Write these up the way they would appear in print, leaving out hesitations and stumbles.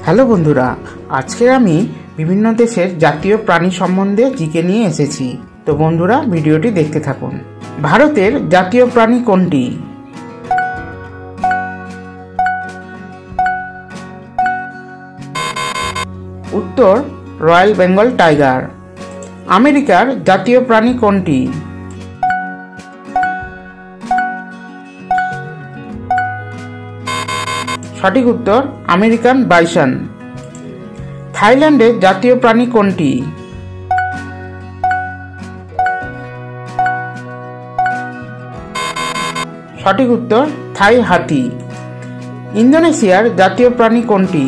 Hello বন্ধুরা, আজকে আমি বিভিন্ন দেশের জাতীয় প্রাণী সম্বন্ধে জিকে নিয়ে এসেছি। তো বন্ধুরা, ভিডিওটি দেখতে থাকুন। ভারতের জাতীয় প্রাণী কোনটি? উত্তর রয়্যাল বেঙ্গল টাইগার। আমেরিকার জাতীয় প্রাণী কোনটি? সঠিক উত্তর আমেরিকান বাইসন। থাইল্যান্ডের জাতীয় প্রাণী কোনটি? সঠিক উত্তর থাই হাতি। ইন্দোনেশিয়ার জাতীয় প্রাণী কোনটি?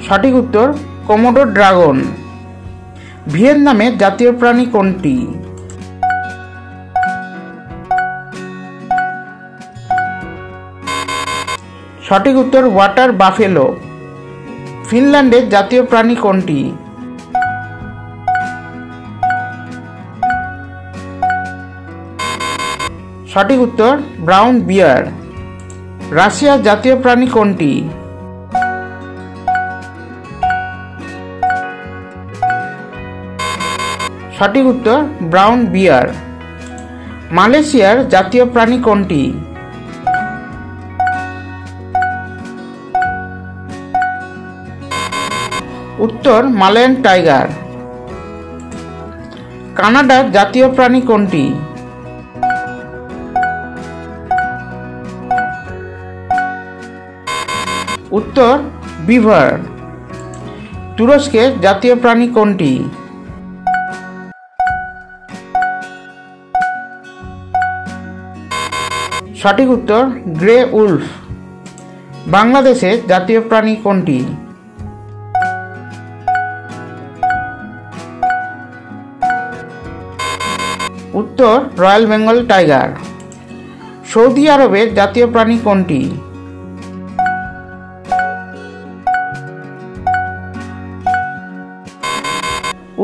সঠিক উত্তর কোমোডো ড্রাগন। ভিয়েতনামের জাতীয় প্রাণী কোনটি? সঠিক উত্তর ওয়াটার বাফেলো। ফিনল্যান্ডের জাতীয় প্রাণী কোনটি? সঠিক উত্তর ব্রাউন বিয়ার। রাশিয়ার জাতীয় প্রাণী কোনটি? সঠিক উত্তর ব্রাউন বিয়ার। মালয়েশিয়ার জাতীয় প্রাণী কোনটি? উত্তর মালয়ান টাইগার। কানাডার জাতীয় প্রাণী কোনটি? উত্তর বিভার। তুরস্কের জাতীয় প্রাণী কোনটি? সঠিক উত্তর গ্রে উলফ। বাংলাদেশের জাতীয় প্রাণী কোনটি? উত্তর রয়্যাল বেঙ্গল টাইগার। সৌদি আরবের জাতীয় প্রাণী কোনটি?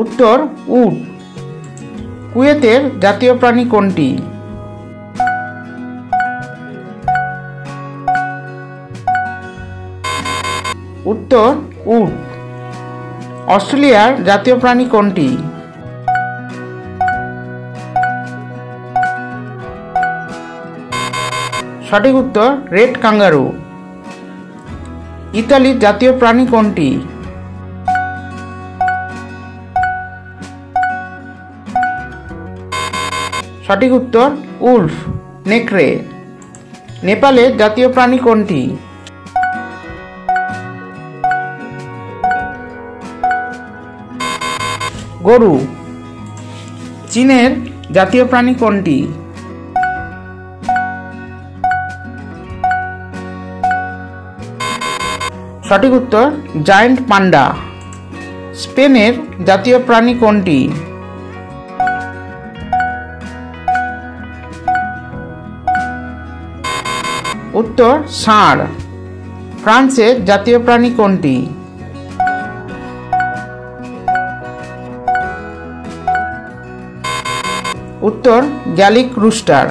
উত্তর উট। কুয়েতের জাতীয় প্রাণী কোনটি? উত্তর উট। অস্ট্রেলিয়ার জাতীয় প্রাণী কোনটি? সঠিক উত্তর রেড কাঙ্গারু। ইতালির জাতীয় প্রাণী কোনটি? সঠিক উত্তর উলফ নেকড়ে। নেপালের জাতীয় প্রাণী কোনটি? গরু। চীনের জাতীয় প্রাণী কোনটি? সঠিক উত্তর জায়ান্ট পান্ডা। স্পেনের জাতীয় প্রাণী কোনটি? উত্তর ষাঁড়। ফ্রান্সের জাতীয় প্রাণী কোনটি? উত্তর গ্যালিক রুস্টার।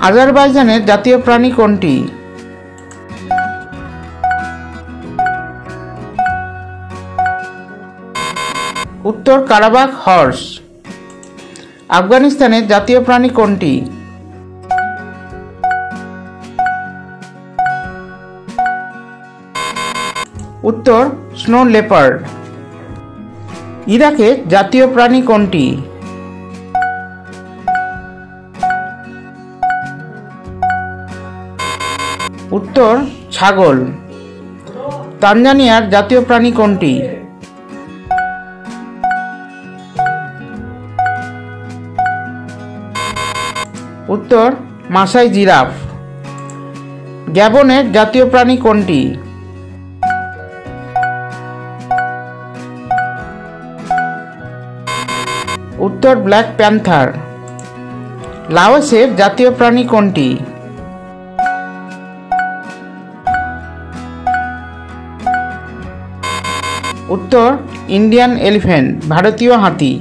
আজারবাইজানের জাতীয় প্রাণী কোনটি? উত্তর কারাবাখ হর্স। আফগানিস্তানের জাতীয় প্রাণী কোনটি? উত্তর স্নো লেপার্ড। ইরাকের জাতীয় প্রাণী কোনটি? উত্তর ছাগল। তানজানিয়ার জাতীয় প্রাণী কোনটি? উত্তর মাসাই জিরাফ। গ্যাবনের জাতীয় প্রাণী কোনটি? উত্তর ব্ল্যাক প্যান্থার। লাওসের জাতীয় প্রাণী কোনটি? উত্তর ইন্ডিয়ান এলিফ্যান্ট, ভারতীয় হাতি।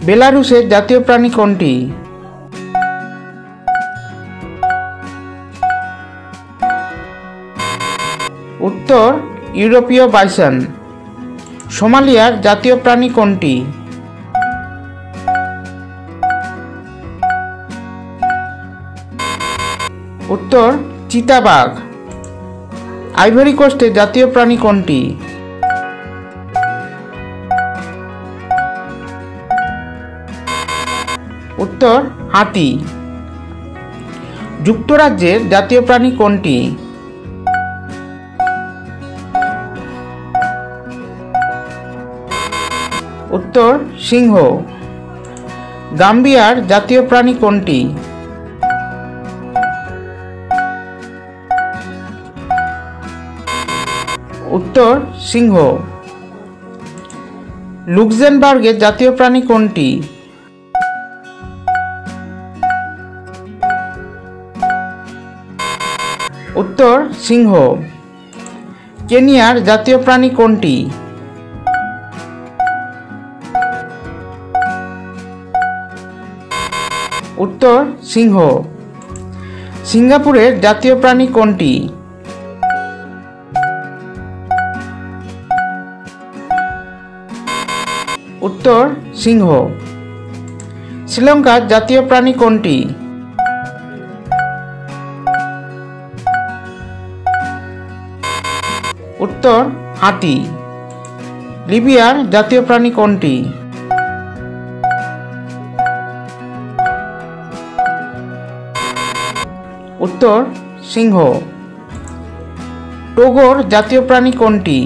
বেলারুশের জাতীয় প্রাণী কোনটি? উত্তর ইউরোপীয় বাইসন। সোমালিয়ার জাতীয় প্রাণী কোনটি? উত্তর চিতাবাঘ। আইভরি কোস্টের জাতীয় প্রাণী কোনটি? উত্তর হাতি। যুক্তরাজ্যের জাতীয় প্রাণী কোনটি? উত্তর সিংহ। গাম্বিয়ার জাতীয় প্রাণী কোনটি? উত্তর সিংহ। লুক্সেমবার্গের জাতীয় প্রাণী কোনটি? উত্তর সিংহ। কেনিয়ার জাতীয় প্রাণী কোনটি? উত্তর সিংহ। সিঙ্গাপুরের জাতীয় প্রাণী কোনটি? উত্তর সিংহ। শ্রীলঙ্কার জাতীয় প্রাণী কোনটি? উত্তর হাতি। লিবিয়ার জাতীয় প্রাণী কোনটি? উত্তর সিংহ। টোগোর জাতীয় প্রাণী কোনটি?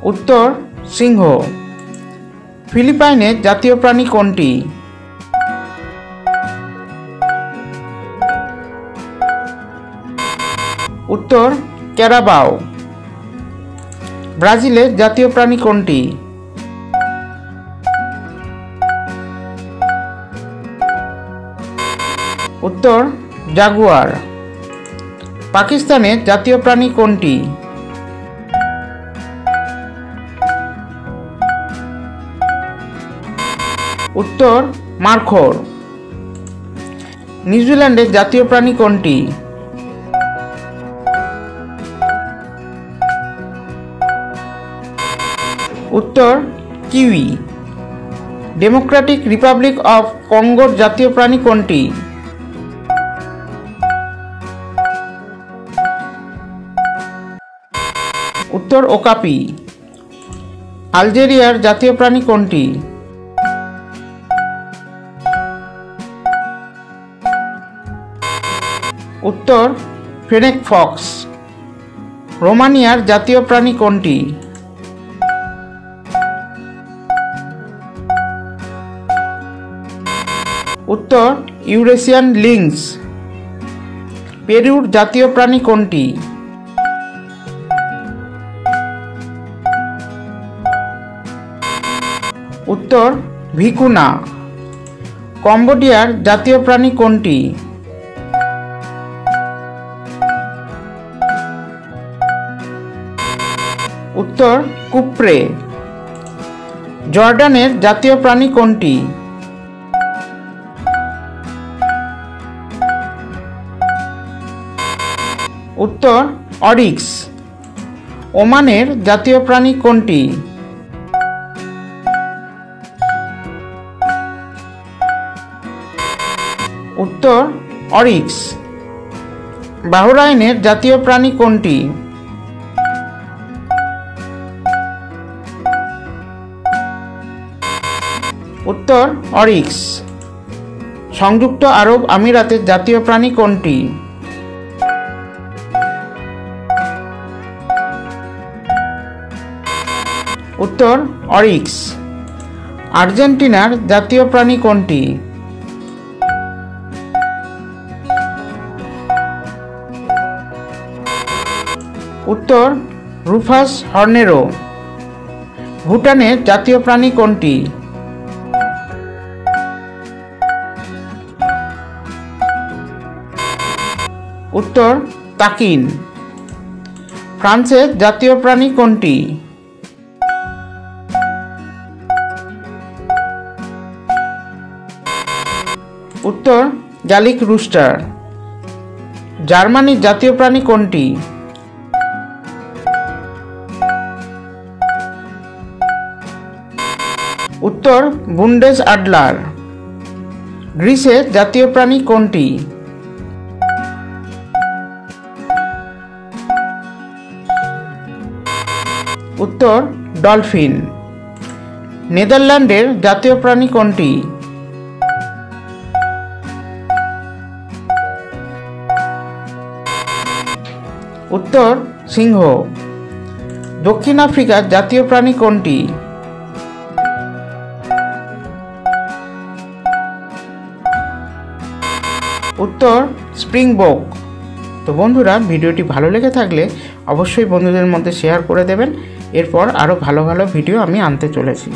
উত্তর সিংহ। ফিলিপাইনের জাতীয় প্রাণী কোনটি? উত্তর ক্যারাবাও। ব্রাজিলের জাতীয় প্রাণী কোনটি? উত্তর জাগুয়ার। পাকিস্তানের জাতীয় প্রাণী কোনটি? উত্তর মারখোর। নিউজিল্যান্ডের জাতীয় প্রাণী কোনটি? উত্তর কিউই। ডেমোক্রেটিক রিপাবলিক অফ কঙ্গোর জাতীয় প্রাণী কোনটি? উত্তর ওকাপি। আলজেরিয়ার জাতীয় প্রাণী কোনটি? উত্তর ফেনেক ফক্স। রোমানিয়ার জাতীয় প্রাণী কোনটি? উত্তর ইউরেশিয়ান লিংস। পেরুর জাতীয় প্রাণী কোনটি? উত্তর ভিকুনা। কম্বোডিয়ার জাতীয় প্রাণী কোনটি? উত্তর কুপ্রে। জর্ডানের জাতীয় প্রাণী কোনটি? উত্তর অরিক্স। ওমানের জাতীয় প্রাণী কোনটি? উত্তর অরিক্স। বাহরাইনের জাতীয় প্রাণী কোনটি? উত্তর অরিক্স। সংযুক্ত আরব আমিরাতের জাতীয় প্রাণী কোনটি? উত্তর অরিক্স। আর্জেন্টিনার জাতীয় প্রাণী কোনটি? উত্তর রুফাস হর্নেরো। ভুটানের জাতীয় প্রাণী কোনটি? উত্তর তাকিন। ফ্রান্সের জাতীয় প্রাণী কোনটি? উত্তর জালিক রুস্টার। জার্মানির জাতীয় প্রাণী কোনটি? উত্তর বুন্ডেস আডলার। গ্রিসের জাতীয় প্রাণী কোনটি? উত্তর ডলফিন। নেদারল্যান্ডের জাতীয় প্রাণী কোনটি? উত্তর সিংহ। দক্ষিণ আফ্রিকার জাতীয় প্রাণী কোনটি? উত্তর স্প্রিংবক। তো বন্ধুরা, ভিডিওটি ভালো লেগে থাকলে অবশ্যই বন্ধুদের মধ্যে শেয়ার করে দেবেন। এরপর আরও ভালো ভালো ভিডিও আমি আনতে চলেছি।